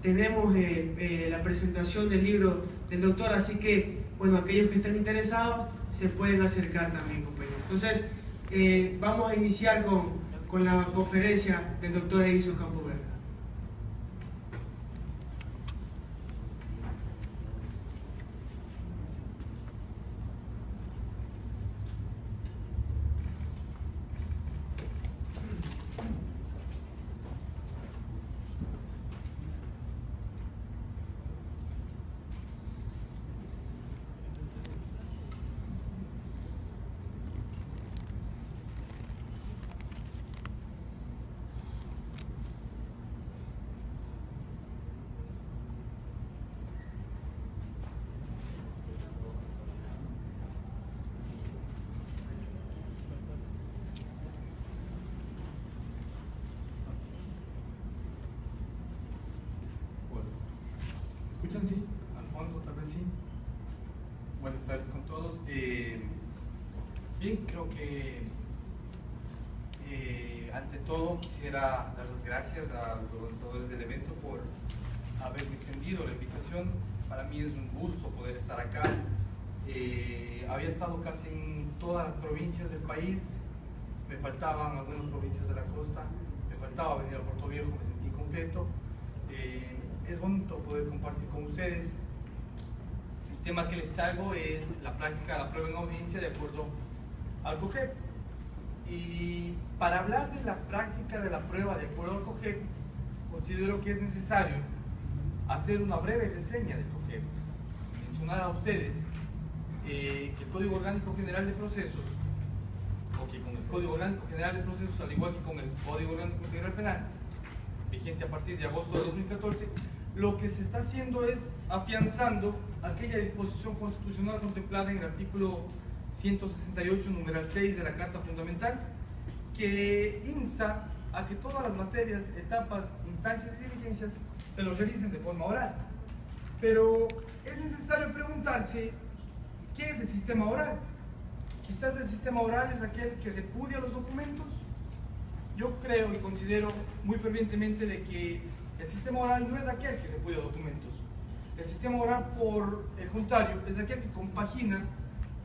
tenemos la presentación del libro del doctor, así que, bueno, aquellos que estén interesados se pueden acercar también, compañeros. Entonces, vamos a iniciar con la conferencia del doctor Edison Campos Verde. ¿Escuchan? Sí, al fondo tal vez sí. Buenas tardes con todos. Bien, creo que ante todo quisiera dar las gracias a los organizadores del evento por haberme extendido la invitación. Para mí es un gusto poder estar acá. Había estado casi en todas las provincias del país, me faltaban algunas provincias de la costa, me faltaba venir a Puerto Viejo, me sentí incompleto. Es bonito poder compartir con ustedes. El tema que les traigo es la práctica de la prueba en audiencia de acuerdo al COGEP. Y para hablar de la práctica de la prueba de acuerdo al COGEP, considero que es necesario hacer una breve reseña del COGEP. Mencionar a ustedes que el Código Orgánico General de Procesos, o que con el Código Orgánico General de Procesos, al igual que con el Código Orgánico Integral Penal, vigente a partir de agosto de 2014, lo que se está haciendo es afianzando aquella disposición constitucional contemplada en el artículo 168, numeral 6 de la Carta Fundamental, que insta a que todas las materias, etapas, instancias y diligencias se los realicen de forma oral. Pero es necesario preguntarse, ¿qué es el sistema oral? Quizás el sistema oral es aquel que repudia los documentos. Yo creo y considero muy fervientemente de que el sistema oral no es aquel que repudia documentos. El sistema oral, por el contrario, es aquel que compagina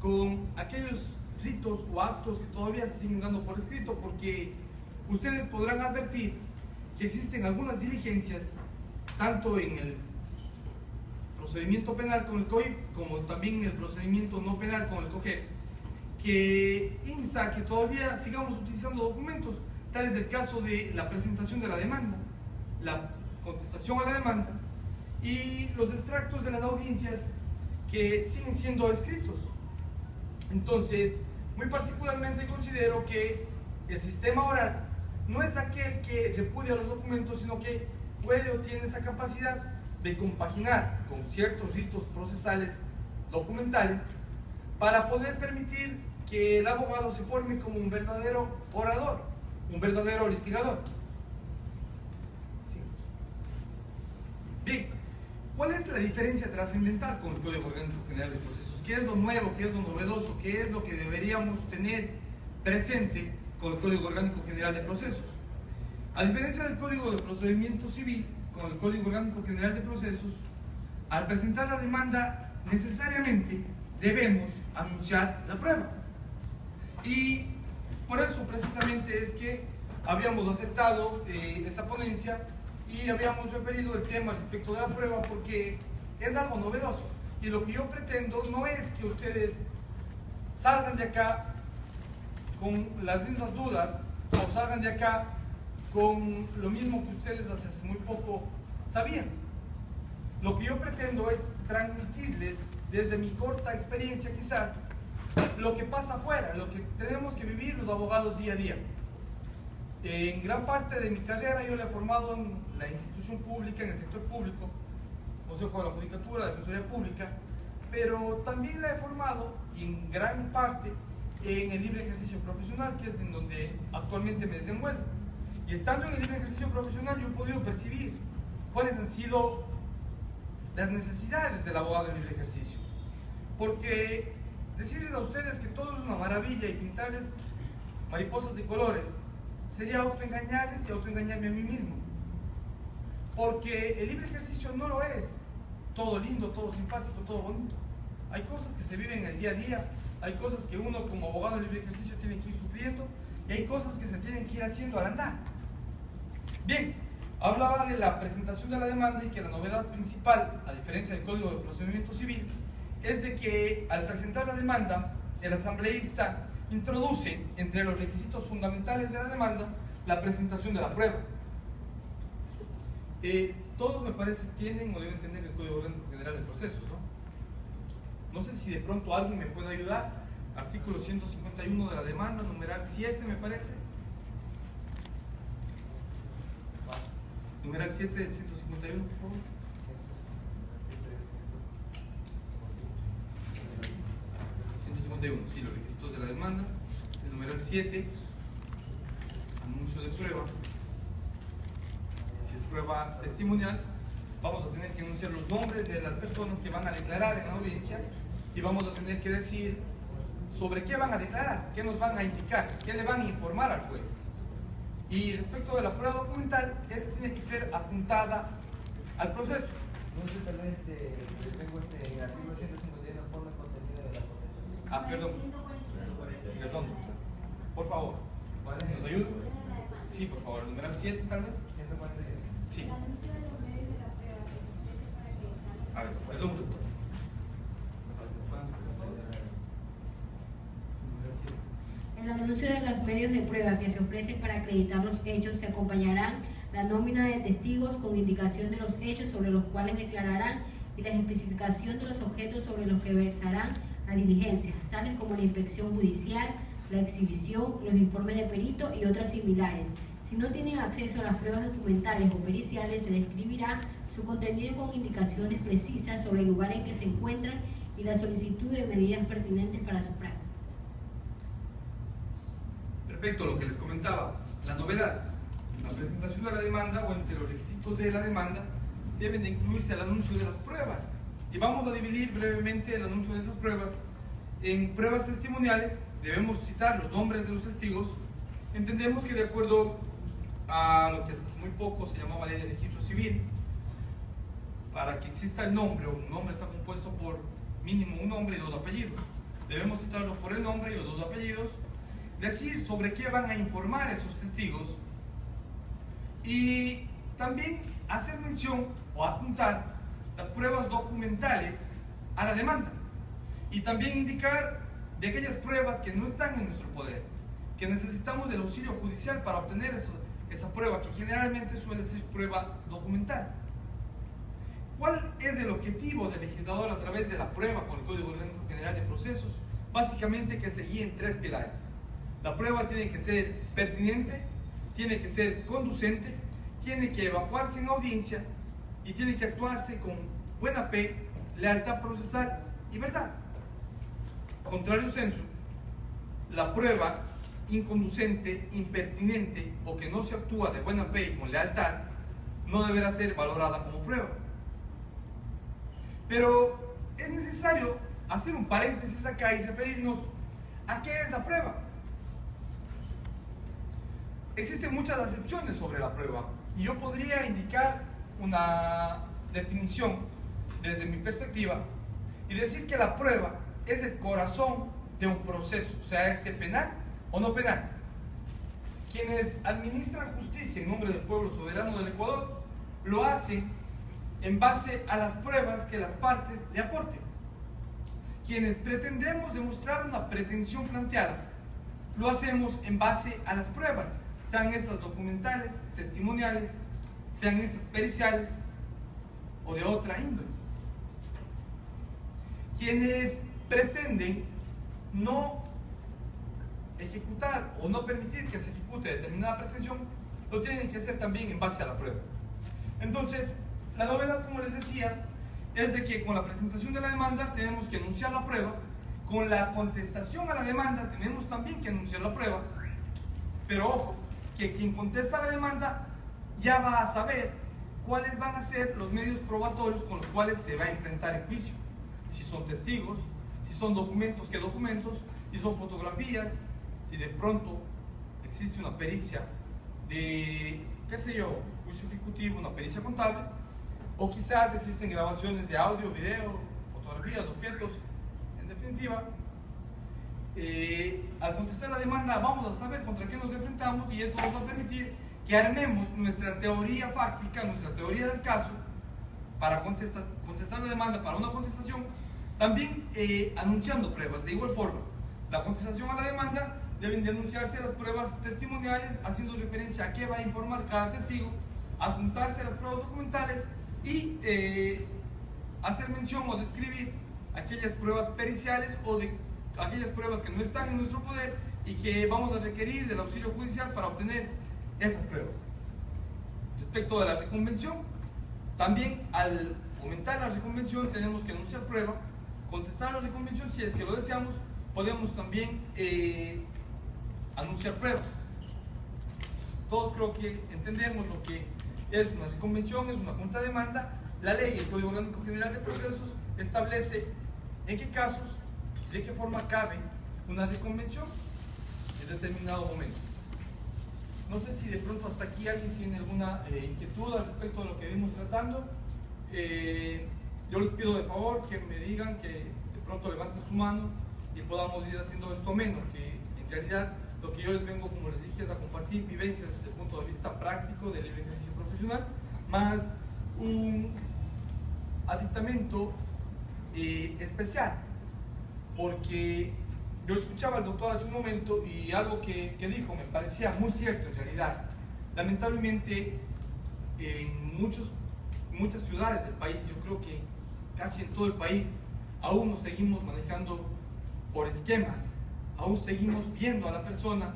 con aquellos ritos o actos que todavía se siguen dando por escrito, porque ustedes podrán advertir que existen algunas diligencias, tanto en el procedimiento penal con el COIP, como también en el procedimiento no penal con el COGEP, que insta a que todavía sigamos utilizando documentos. Tal es el caso de la presentación de la demanda, la contestación a la demanda y los extractos de las audiencias que siguen siendo escritos. Entonces, muy particularmente considero que el sistema oral no es aquel que repudia los documentos, sino que puede o tiene esa capacidad de compaginar con ciertos ritos procesales documentales para poder permitir que el abogado se forme como un verdadero orador, un verdadero litigador. Sí. Bien, ¿cuál es la diferencia trascendental con el Código Orgánico General de Procesos? ¿Qué es lo nuevo, qué es lo novedoso, qué es lo que deberíamos tener presente con el Código Orgánico General de Procesos? A diferencia del Código de Procedimiento Civil, con el Código Orgánico General de Procesos, al presentar la demanda necesariamente debemos anunciar la prueba. Y por eso precisamente es que habíamos aceptado esta ponencia y habíamos referido el tema respecto de la prueba, porque es algo novedoso. Y lo que yo pretendo no es que ustedes salgan de acá con las mismas dudas o salgan de acá con lo mismo que ustedes hace muy poco sabían. Lo que yo pretendo es transmitirles desde mi corta experiencia quizás lo que pasa afuera, lo que tenemos que vivir los abogados día a día. En gran parte de mi carrera yo la he formado en la institución pública, en el sector público, Consejo de la Judicatura, Defensoría Pública, pero también la he formado y en gran parte en el libre ejercicio profesional, que es en donde actualmente me desenvuelvo. Y estando en el libre ejercicio profesional yo he podido percibir cuáles han sido las necesidades del abogado en libre ejercicio. Porque decirles a ustedes que todo es una maravilla y pintarles mariposas de colores sería autoengañarles y autoengañarme a mí mismo. Porque el libre ejercicio no lo es todo lindo, todo simpático, todo bonito. Hay cosas que se viven en el día a día, hay cosas que uno como abogado de libre ejercicio tiene que ir sufriendo y hay cosas que se tienen que ir haciendo al andar. Bien, hablaba de la presentación de la demanda y que la novedad principal, a diferencia del Código de Procedimiento Civil, es de que al presentar la demanda, el asambleísta introduce entre los requisitos fundamentales de la demanda la presentación de la prueba. Todos me parece tienen o deben tener el Código Orgánico General de Procesos, ¿no? No sé si de pronto alguien me puede ayudar. Artículo 151 de la demanda, numeral 7 me parece. Numeral 7 del 151, por favor. 151, sí, los requisitos de la demanda. El numeral 7, anuncio de prueba. Si es prueba testimonial, vamos a tener que anunciar los nombres de las personas que van a declarar en la audiencia y vamos a tener que decir sobre qué van a declarar, qué nos van a indicar, qué le van a informar al juez. Y respecto de la prueba documental, esta tiene que ser adjuntada al proceso. No sé, tal vez tengo en el artículo 151 forma contenida de la contestación. Perdón. Perdón. Por favor. ¿Nos ayuda? Sí, por favor. El numeral 7 tal vez. 141. Sí. El anuncio de los medios de la prueba que se ofrece para acreditar. A ver, perdón, doctor. En el anuncio de los medios de prueba que se ofrecen para acreditar los hechos se acompañarán la nómina de testigos con indicación de los hechos sobre los cuales declararán y la especificación de los objetos sobre los que versarán las diligencias, tales como la inspección judicial, la exhibición, los informes de perito y otras similares. Si no tienen acceso a las pruebas documentales o periciales, se describirá su contenido con indicaciones precisas sobre el lugar en que se encuentran y la solicitud de medidas pertinentes para su práctica. Respecto a lo que les comentaba, la novedad, la presentación de la demanda o entre los requisitos de la demanda deben de incluirse el anuncio de las pruebas. Y vamos a dividir brevemente el anuncio de esas pruebas en pruebas testimoniales. Debemos citar los nombres de los testigos. Entendemos que de acuerdo a lo que hace muy poco se llamaba ley de registro civil, para que exista el nombre, o un nombre está compuesto por mínimo un nombre y dos apellidos. Debemos citarlo por el nombre y los dos apellidos, decir sobre qué van a informar esos testigos y también hacer mención o adjuntar las pruebas documentales a la demanda y también indicar de aquellas pruebas que no están en nuestro poder, que necesitamos del auxilio judicial para obtener esa prueba, que generalmente suele ser prueba documental. ¿Cuál es el objetivo del legislador a través de la prueba con el Código Orgánico General de Procesos? Básicamente que se guíen tres pilares. La prueba tiene que ser pertinente, tiene que ser conducente, tiene que evacuarse en audiencia y tiene que actuarse con buena fe, lealtad procesal y verdad. Contrario sensu, la prueba inconducente, impertinente o que no se actúa de buena fe y con lealtad no deberá ser valorada como prueba. Pero es necesario hacer un paréntesis acá y referirnos a qué es la prueba. Existen muchas acepciones sobre la prueba y yo podría indicar una definición desde mi perspectiva y decir que la prueba es el corazón de un proceso, sea este penal o no penal. Quienes administran justicia en nombre del pueblo soberano del Ecuador lo hacen en base a las pruebas que las partes le aporten. Quienes pretendemos demostrar una pretensión planteada lo hacemos en base a las pruebas, sean estas documentales, testimoniales, sean estas periciales o de otra índole. Quienes pretenden no ejecutar o no permitir que se ejecute determinada pretensión, lo tienen que hacer también en base a la prueba. Entonces, la novedad, como les decía, es de que con la presentación de la demanda tenemos que anunciar la prueba, con la contestación a la demanda tenemos también que anunciar la prueba, pero ojo, que quien contesta la demanda ya va a saber cuáles van a ser los medios probatorios con los cuales se va a enfrentar el juicio. Si son testigos, si son documentos, qué documentos, si son fotografías, si de pronto existe una pericia de, qué sé yo, juicio ejecutivo, una pericia contable, o quizás existen grabaciones de audio, video, fotografías, objetos. En definitiva, al contestar la demanda vamos a saber contra qué nos enfrentamos, y eso nos va a permitir que armemos nuestra teoría fáctica, nuestra teoría del caso, para contestar la demanda, para una contestación, también anunciando pruebas. De igual forma, la contestación a la demanda deben de anunciarse las pruebas testimoniales, haciendo referencia a qué va a informar cada testigo, adjuntarse las pruebas documentales y hacer mención o describir aquellas pruebas periciales o de aquellas pruebas que no están en nuestro poder y que vamos a requerir del auxilio judicial para obtener esas pruebas. Respecto de la reconvención, también al aumentar la reconvención tenemos que anunciar prueba, contestar la reconvención si es que lo deseamos, podemos también anunciar prueba. Todos creo que entendemos lo que es una reconvención, es una contrademanda. La ley, el Código Orgánico General de Procesos, establece en qué casos, de qué forma cabe una reconvención en determinado momento. No sé si de pronto hasta aquí alguien tiene alguna inquietud al respecto de lo que venimos tratando. Yo les pido de favor que me digan, que de pronto levanten su mano y podamos ir haciendo esto menos, que en realidad lo que yo les vengo, como les dije, es a compartir vivencias desde el punto de vista práctico del libre ejercicio profesional, más un aditamento especial, porque yo escuchaba al doctor hace un momento y algo que dijo me parecía muy cierto en realidad. Lamentablemente en muchas ciudades del país, yo creo que casi en todo el país, aún nos seguimos manejando por esquemas, aún seguimos viendo a la persona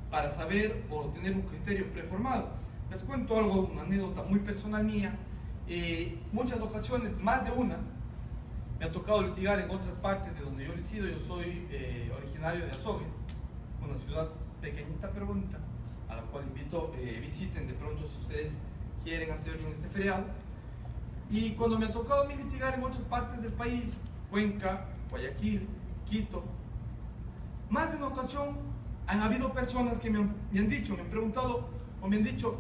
para saber o tener un criterio preformado. Les cuento algo, una anécdota muy personal mía. Muchas ocasiones, más de una, me ha tocado litigar en otras partes de donde yo resido. Yo soy originario de Azogues, una ciudad pequeñita pero bonita, a la cual invito visiten de pronto si ustedes quieren hacerlo en este feriado. Y cuando me ha tocado a mí litigar en otras partes del país, Cuenca, Guayaquil, Quito, más de una ocasión han habido personas que me han dicho, me han preguntado o me han dicho: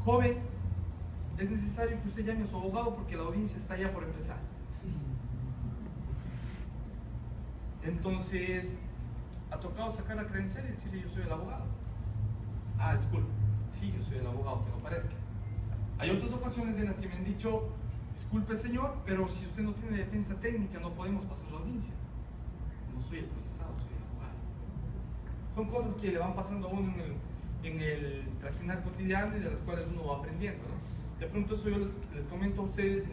joven, es necesario que usted llame a su abogado porque la audiencia está ya por empezar. Entonces, ha tocado sacar la credencial y decirle: yo soy el abogado. Ah, disculpe, sí, yo soy el abogado, que no parezca. Hay otras ocasiones en las que me han dicho: disculpe señor, pero si usted no tiene defensa técnica no podemos pasar la audiencia. No soy el procesado, soy el abogado. Son cosas que le van pasando a uno en el trajinar cotidiano y de las cuales uno va aprendiendo, ¿no? De pronto eso yo les comento a ustedes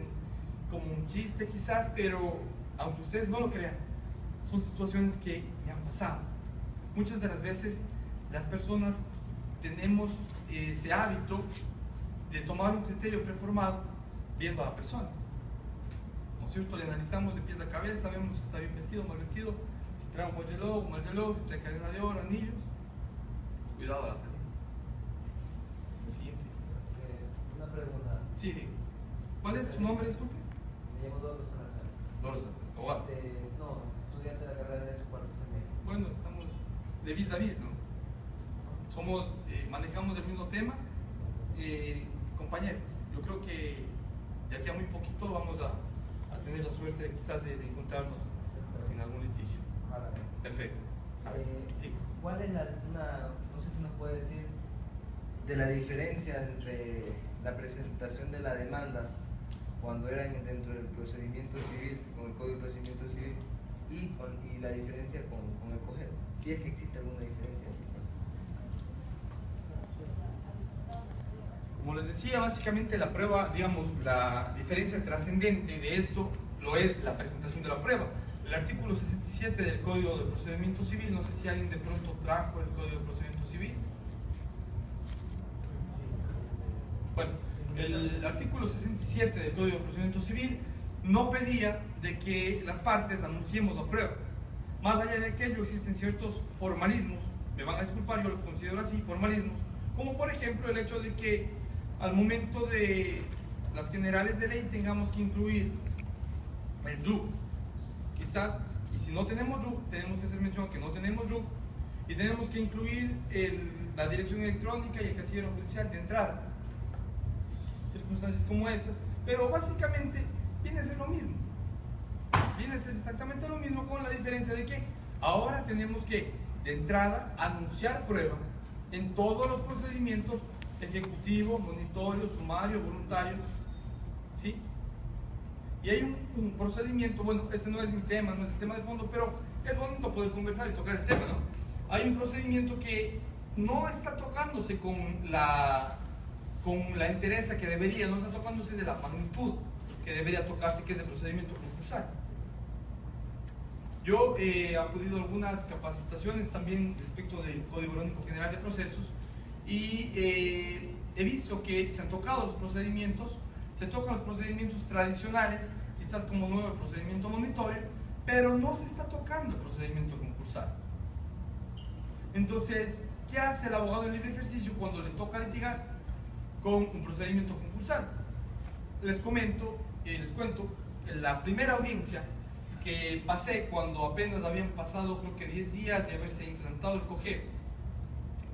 como un chiste quizás, pero aunque ustedes no lo crean, son situaciones que me han pasado. Muchas de las veces las personas tenemos ese hábito de tomar un criterio preformado viendo a la persona, ¿no es cierto? Le analizamos de pies a cabeza, vemos si está bien vestido, mal vestido, si trae un buen reloj, un mal reloj, si trae cadena de oro, anillos. Cuidado a la salida. Siguiente. Una pregunta. Sí, digo. ¿Cuál es su nombre, disculpe? Me llamo Doros Salazar. Doros Salazar. Abogado. No, estudiante de la carrera de Derecho cuarto semestre. Bueno, estamos de vis a vis, ¿no? Somos, manejamos el mismo tema. Compañeros, yo creo que de aquí a muy poquito vamos a tener la suerte de quizás de encontrarnos en algún litigio. Perfecto. Sí. ¿Cuál es no sé si nos puede decir, de la diferencia entre la presentación de la demanda cuando era dentro del procedimiento civil, con el Código de Procedimiento Civil, y la diferencia con el COGED? Si es que existe alguna diferencia. Como les decía, básicamente la prueba, digamos, la diferencia trascendente de esto lo es la presentación de la prueba. El artículo 67 del Código de Procedimiento Civil, no sé si alguien de pronto trajo el Código de Procedimiento Civil. Bueno, el artículo 67 del Código de Procedimiento Civil no pedía de que las partes anunciemos la prueba. Más allá de aquello existen ciertos formalismos, me van a disculpar, yo lo considero así, formalismos, como por ejemplo el hecho de que al momento de las generales de ley tengamos que incluir el RUC, quizás, y si no tenemos RUC, tenemos que hacer mención que no tenemos RUC, y tenemos que incluir la dirección electrónica y el casillero judicial de entrada. circunstancias como esas, pero básicamente viene a ser lo mismo. Viene a ser exactamente lo mismo, con la diferencia de que ahora tenemos que, de entrada, anunciar prueba en todos los procedimientos: ejecutivo, monitorio, sumario, voluntario, ¿sí? Y hay un procedimiento, bueno, este no es mi tema, no es el tema de fondo, pero es bonito poder conversar y tocar el tema, ¿no? Hay un procedimiento que no está tocándose con la entereza que debería, no está tocándose de la magnitud que debería tocarse, que es el procedimiento concursal. Yo he acudido a algunas capacitaciones también respecto del Código Orgánico General de Procesos y he visto que se han tocado los procedimientos, se tocan los procedimientos tradicionales, quizás como nuevo el procedimiento monitorio, pero no se está tocando el procedimiento concursal. Entonces, ¿qué hace el abogado en libre ejercicio cuando le toca litigar con un procedimiento concursal? Les cuento, la primera audiencia que pasé cuando apenas habían pasado creo que 10 días de haberse implantado el COGEP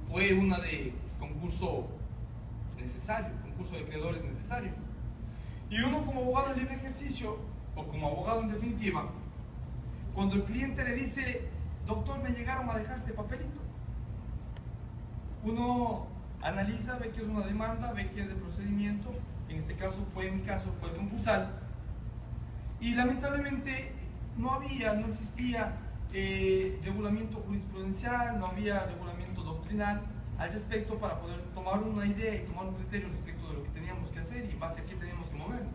fue una de concurso necesario, concurso de acreedores necesario. Y uno como abogado en libre ejercicio, o como abogado en definitiva, cuando el cliente le dice: doctor, me llegaron a dejar este papelito, uno analiza, ve que es una demanda, ve que es de procedimiento, en este caso fue, en mi caso, fue el concursal, y lamentablemente no existía regulamiento jurisprudencial, no había regulamento doctrinal al respecto para poder tomar una idea y tomar un criterio respecto de lo que teníamos que hacer y en base a qué teníamos que movernos.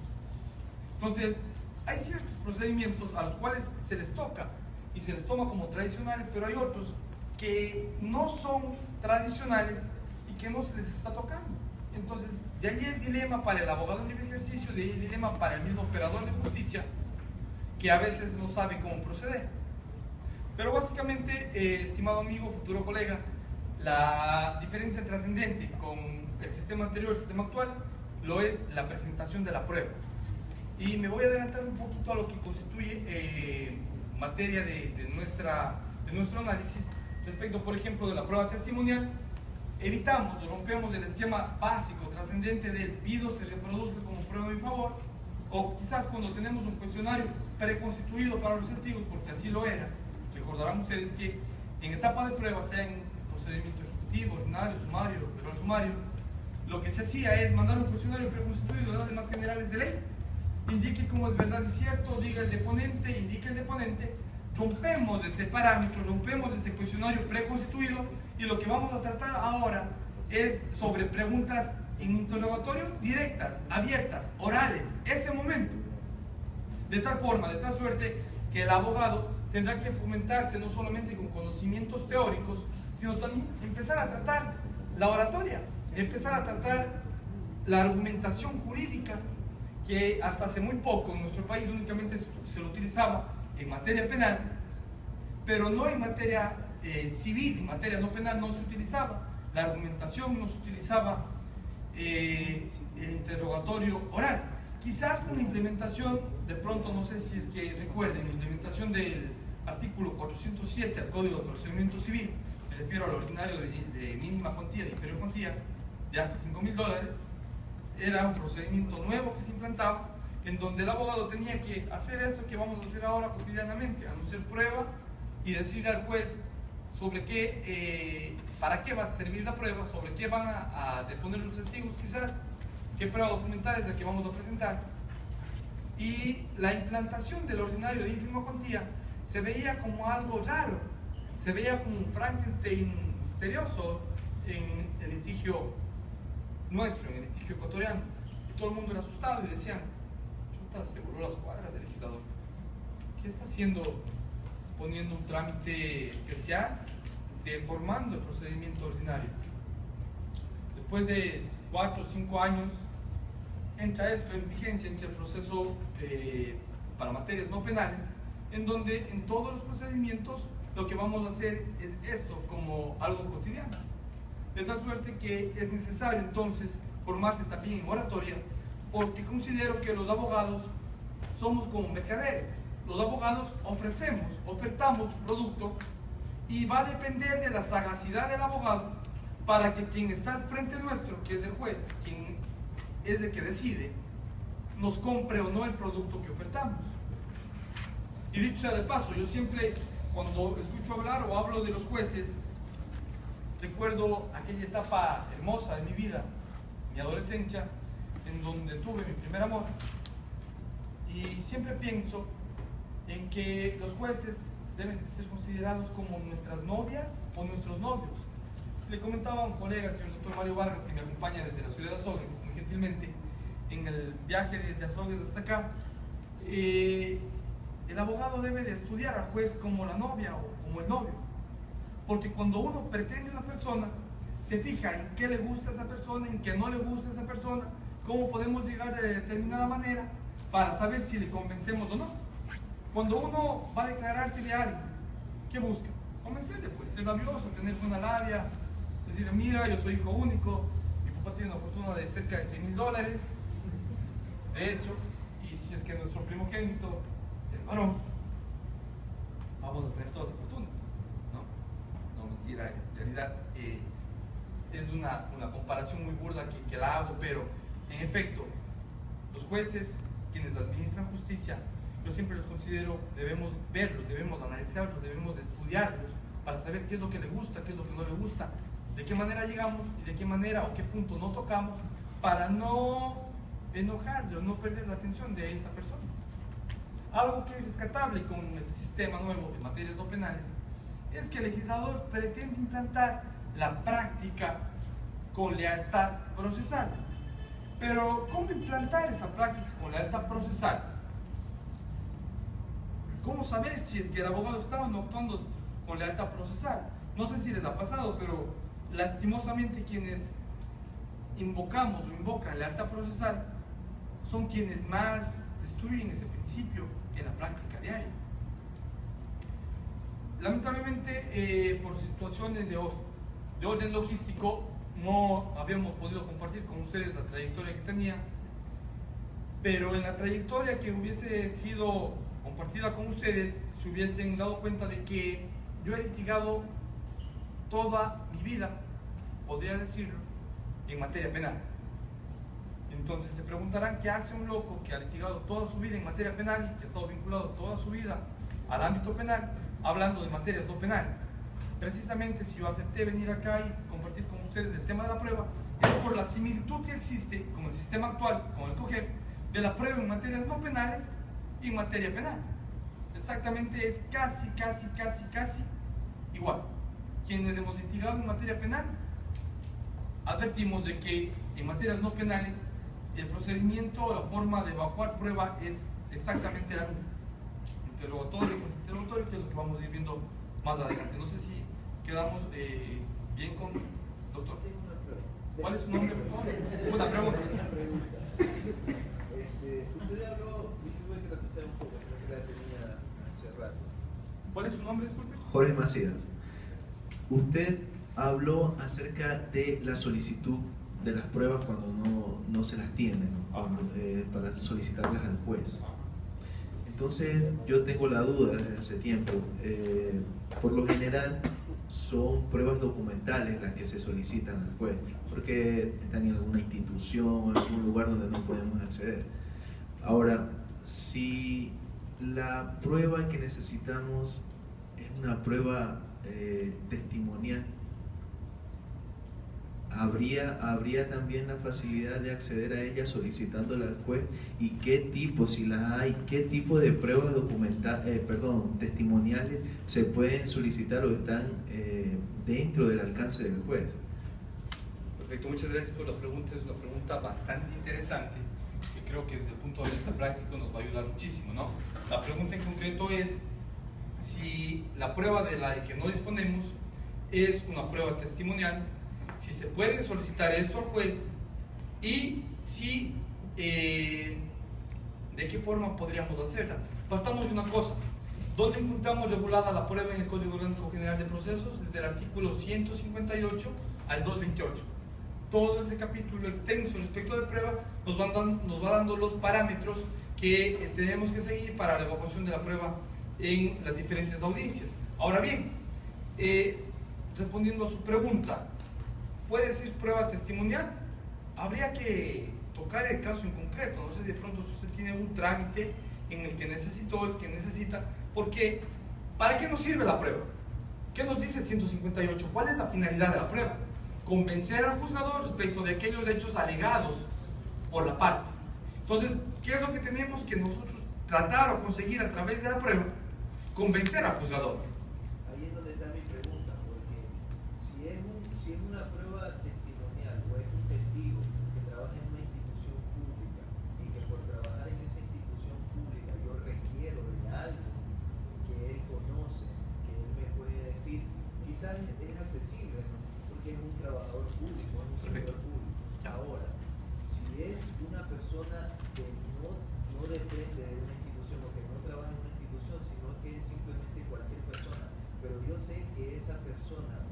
Entonces, hay ciertos procedimientos a los cuales se les toca y se les toma como tradicionales, pero hay otros que no son tradicionales y que no se les está tocando. Entonces, de allí el dilema para el abogado en libre ejercicio, de ahí el dilema para el mismo operador de justicia, que a veces no sabe cómo proceder. Pero básicamente, estimado amigo, futuro colega, la diferencia trascendente con el sistema anterior, el sistema actual, lo es la presentación de la prueba. Y me voy a adelantar un poquito a lo que constituye materia de nuestro análisis respecto, por ejemplo, de la prueba testimonial. Evitamos o rompemos el esquema básico trascendente del pido se reproduzca como prueba a mi favor, o quizás cuando tenemos un cuestionario preconstituido para los testigos, porque así lo era. Recordarán ustedes que en etapa de prueba, sea en procedimiento ejecutivo, ordinario, sumario, verbal sumario, lo que se hacía es mandar un cuestionario preconstituido de las demás generales de ley, indique cómo es verdad y cierto, diga el deponente, indique el deponente. Rompemos ese parámetro, rompemos ese cuestionario preconstituido, y lo que vamos a tratar ahora es sobre preguntas en interrogatorio directas, abiertas, orales, ese momento. De tal forma, de tal suerte, que el abogado tendrá que fomentarse no solamente con conocimientos teóricos, sino también empezar a tratar la oratoria, empezar a tratar la argumentación jurídica, que hasta hace muy poco en nuestro país únicamente se lo utilizaba en materia penal, pero no en materia civil, en materia no penal no se utilizaba la argumentación, no se utilizaba el interrogatorio oral. Quizás con la implementación, de pronto, no sé si es que recuerden, la implementación del artículo 407 al Código de Procedimiento Civil, me refiero al ordinario de mínima cuantía, de inferior cuantía, de hasta $5.000, era un procedimiento nuevo que se implantaba, en donde el abogado tenía que hacer esto que vamos a hacer ahora cotidianamente, anunciar prueba y decirle al juez sobre qué, para qué va a servir la prueba, sobre qué van a deponer los testigos quizás, qué prueba documental es la que vamos a presentar. Y la implantación del ordinario de ínfima cuantía se veía como algo raro, se veía como un Frankenstein misterioso en el litigio nuestro, en el litigio ecuatoriano. Y todo el mundo era asustado y decían: chuta, se voló las cuadras el legislador. ¿Qué está haciendo poniendo un trámite especial, deformando el procedimiento ordinario? Después de 4 o 5 años, entra esto en vigencia, entra el proceso para materias no penales, en donde en todos los procedimientos lo que vamos a hacer es esto como algo cotidiano. De tal suerte que es necesario entonces formarse también en oratoria, porque considero que los abogados somos como mercaderes. Los abogados ofertamos producto, y va a depender de la sagacidad del abogado para que quien está al frente nuestro, que es el juez, quien es el que decide nos compre o no el producto que ofertamos. Y dicho sea de paso, yo siempre cuando escucho hablar o hablo de los jueces, recuerdo aquella etapa hermosa de mi vida, mi adolescencia, en donde tuve mi primer amor, y siempre pienso en que los jueces deben ser considerados como nuestras novias o nuestros novios. Le comentaba a un colega, el señor doctor Mario Vargas, que me acompaña desde la ciudad de Azogues, muy gentilmente, en el viaje desde Azogues hasta acá, el abogado debe de estudiar al juez como la novia o como el novio, porque cuando uno pretende a una persona, se fija en qué le gusta a esa persona, en qué no le gusta a esa persona, cómo podemos llegar de determinada manera para saber si le convencemos o no. Cuando uno va a declarársele a alguien, ¿qué busca? Convencerle, pues, ser labioso, tener buena labia, decirle, mira, yo soy hijo único, mi papá tiene una fortuna de cerca de $100,000, de hecho, y si es que nuestro primogénito es varón, vamos a tener toda esa fortuna, ¿no? No, mentira, en realidad es una comparación muy burda que la hago, pero en efecto, los jueces, quienes administran justicia, yo siempre los considero, debemos verlos, debemos analizarlos, debemos de estudiarlos para saber qué es lo que le gusta, qué es lo que no le gusta, de qué manera llegamos y de qué manera o qué punto no tocamos para no enojarle o no perder la atención de esa persona. Algo que es rescatable con este sistema nuevo de materias no penales es que el legislador pretende implantar la práctica con lealtad procesal. Pero, ¿cómo implantar esa práctica con lealtad procesal? ¿Cómo saber si es que el abogado está o no actuando con lealtad procesal? No sé si les ha pasado, pero lastimosamente quienes invocamos o invocan lealtad procesal son quienes más destruyen ese principio en la práctica diaria. Lamentablemente, por situaciones de orden logístico, no habíamos podido compartir con ustedes la trayectoria que tenía, pero en la trayectoria que hubiese sido compartida con ustedes, se hubiesen dado cuenta de que yo he litigado toda mi vida, podría decirlo, en materia penal. Entonces se preguntarán qué hace un loco que ha litigado toda su vida en materia penal y que ha estado vinculado toda su vida al ámbito penal, hablando de materias no penales. Precisamente si yo acepté venir acá y compartir con ustedes el tema de la prueba, es por la similitud que existe con el sistema actual, con el COGEP, de la prueba en materias no penales y en materia penal. Exactamente es casi igual. Quienes hemos litigado en materia penal, advertimos de que en materias no penales el procedimiento o la forma de evacuar prueba es exactamente la misma. Interrogatorio, interrogatorio, que es lo que vamos a ir viendo más adelante. No sé si quedamos bien con doctor. ¿Cuál es su nombre, por favor? Una pregunta. Usted habló, disculpe que la escuché un poco, no se la tenía hace rato. ¿Cuál es su nombre, disculpe? Jorge Macías. Usted habló acerca de la solicitud de las pruebas cuando no se las tienen, ¿no? Para solicitarlas al juez. Entonces yo tengo la duda desde hace tiempo. Por lo general son pruebas documentales las que se solicitan al juez, porque están en alguna institución, en algún lugar donde no podemos acceder. Ahora, si la prueba que necesitamos es una prueba testimonial, ¿habría también la facilidad de acceder a ella solicitándola al juez? ¿Y qué tipo, si las hay, qué tipo de pruebas testimoniales se pueden solicitar o están dentro del alcance del juez? Perfecto, muchas gracias por la pregunta. Es una pregunta bastante interesante que creo que desde el punto de vista práctico nos va a ayudar muchísimo, ¿no? La pregunta en concreto es si la prueba de la que no disponemos es una prueba testimonial, si se puede solicitar esto al juez y si de qué forma podríamos hacerla. Partamos de una cosa: ¿dónde encontramos regulada la prueba en el Código Orgánico General de Procesos? Desde el artículo 158 al 228. Todo ese capítulo extenso respecto de prueba nos va dando los parámetros que tenemos que seguir para la evaluación de la prueba en las diferentes audiencias. Ahora bien, respondiendo a su pregunta, ¿puede ser prueba testimonial? Habría que tocar el caso en concreto. No sé de pronto si usted tiene un trámite en el que necesita, porque ¿para qué nos sirve la prueba? ¿Qué nos dice el 158? ¿Cuál es la finalidad de la prueba? Convencer al juzgador respecto de aquellos hechos alegados por la parte. Entonces, ¿qué es lo que tenemos que nosotros tratar o conseguir a través de la prueba? Convencer al juzgador. Ahí es donde está mi pregunta, porque si es una prueba testimonial o es un testigo que trabaja en una institución pública y que por trabajar en esa institución pública yo requiero de algo que él conoce, que él me puede decir, quizás es accesible, ¿no? Porque es un trabajador público, es un servidor público. Ahora, si es una persona que no depende de una institución o que no trabaja en una institución, sino que es simplemente cualquier persona, pero yo sé que esa persona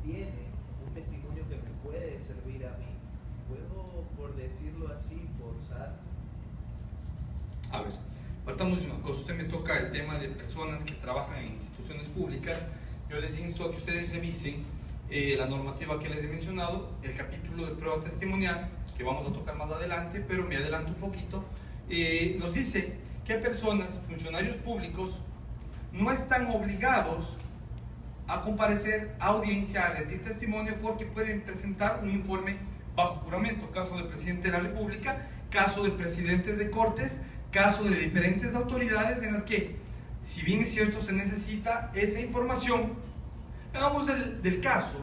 tiene un testimonio que me puede servir a mí, ¿puedo, por decirlo así, forzar? A ver, partamos de una cosa. Usted me toca el tema de personas que trabajan en instituciones públicas. Yo les insto a que ustedes revisen la normativa que les he mencionado, el capítulo de prueba testimonial, que vamos a tocar más adelante, pero me adelanto un poquito. Nos dice que personas, funcionarios públicos, no están obligados a comparecer a audiencia, a rendir testimonio, porque pueden presentar un informe bajo juramento. Caso del presidente de la República, caso de presidentes de cortes, caso de diferentes autoridades en las que, si bien es cierto, se necesita esa información. Hagamos del caso,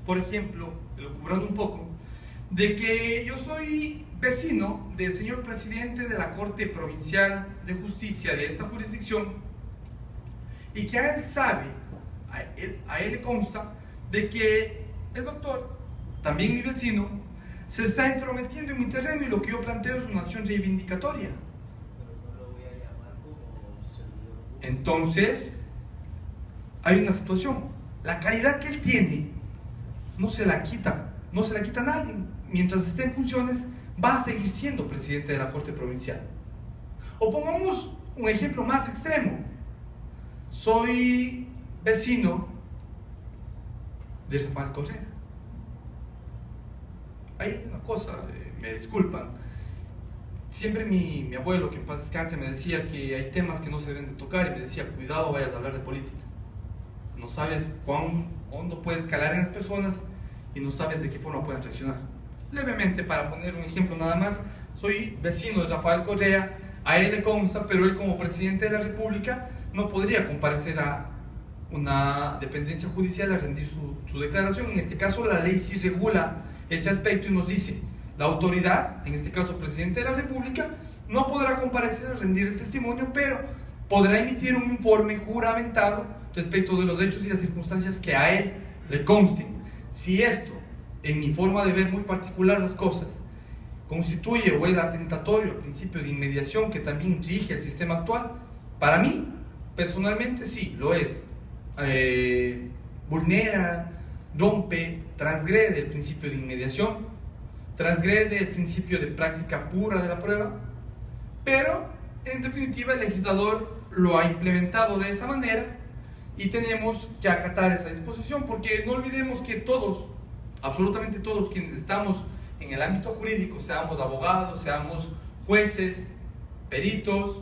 por ejemplo, elucubrando un poco, de que yo soy vecino del señor presidente de la Corte Provincial de Justicia de esta jurisdicción, y que a él sabe, a él le consta de que el doctor, también mi vecino, se está entrometiendo en mi terreno, y lo que yo planteo es una acción reivindicatoria. Pero no lo voy a llamar como servidor público. Entonces, hay una situación. La calidad que él tiene no se la quita a nadie. Mientras esté en funciones, va a seguir siendo presidente de la Corte Provincial. O pongamos un ejemplo más extremo. Soy vecino de Rafael Correa. Hay una cosa, me disculpan. Siempre mi abuelo, que en paz descanse, me decía que hay temas que no se deben de tocar, y me decía, cuidado, vayas a hablar de política. No sabes cuán hondo puedes calar en las personas y no sabes de qué forma pueden reaccionar. Levemente, para poner un ejemplo nada más, soy vecino de Rafael Correa, a él le consta, pero él como presidente de la República no podría comparecer a una dependencia judicial a rendir su declaración. En este caso, la ley sí regula ese aspecto y nos dice, la autoridad, en este caso presidente de la República, no podrá comparecer a rendir el testimonio, pero podrá emitir un informe juramentado respecto de los hechos y las circunstancias que a él le consten. Si esto, en mi forma de ver muy particular las cosas, constituye o es atentatorio al principio de inmediación que también rige el sistema actual, para mí, personalmente sí, lo es. Vulnera, rompe, transgrede el principio de inmediación, transgrede el principio de práctica pura de la prueba, pero en definitiva el legislador lo ha implementado de esa manera y tenemos que acatar esa disposición, porque no olvidemos que todos, absolutamente todos quienes estamos en el ámbito jurídico, seamos abogados, seamos jueces, peritos,